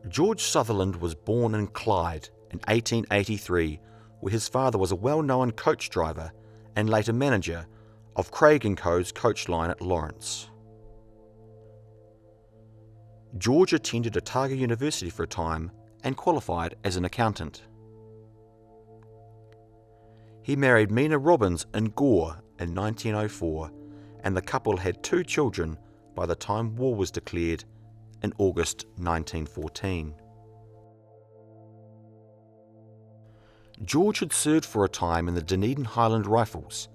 George Sutherland was born in Clyde in 1883, where his father was a well-known coach driver and later manager of Craig & Co.'s coach line at Lawrence. George attended Otago University for a time and qualified as an accountant. He married Mina Robbins in Gore in 1904, and the couple had 2 children by the time war was declared in August 1914. George had served for a time in the Dunedin Highland Rifles,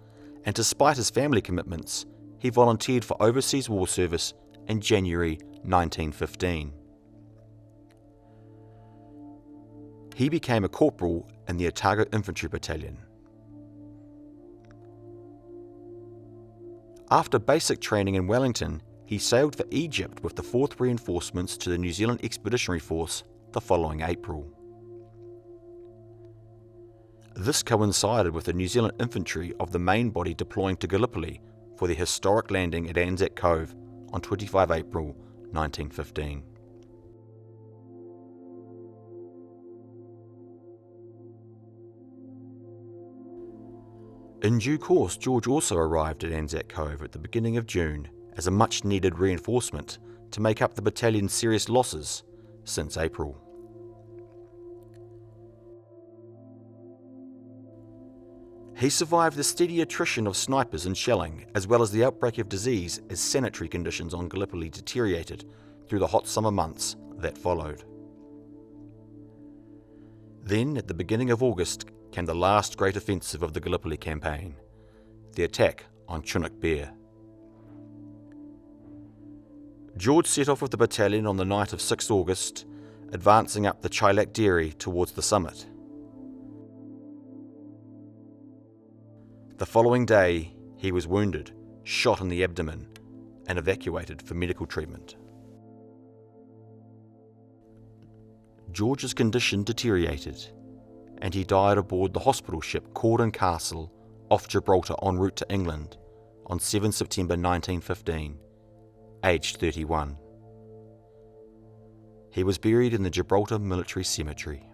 and despite his family commitments, he volunteered for overseas war service in January 1915. He became a corporal in the Otago Infantry Battalion. After basic training in Wellington, he sailed for Egypt with the 4th Reinforcements to the New Zealand Expeditionary Force the following April. This coincided with the New Zealand infantry of the main body deploying to Gallipoli for the historic landing at Anzac Cove on 25 April 1915. In due course, George also arrived at Anzac Cove at the beginning of June as a much-needed reinforcement to make up the battalion's serious losses since April. He survived the steady attrition of snipers and shelling, as well as the outbreak of disease as sanitary conditions on Gallipoli deteriorated through the hot summer months that followed. Then, at the beginning of August, came the last great offensive of the Gallipoli campaign, the attack on Chunuk Bair. George set off with the battalion on the night of 6 August, advancing up the Chilak Dairy towards the summit. The following day, he was wounded, shot in the abdomen, and evacuated for medical treatment. George's condition deteriorated, and he died aboard the hospital ship Corden Castle off Gibraltar en route to England on 7 September 1915, aged 31. He was buried in the Gibraltar Military Cemetery.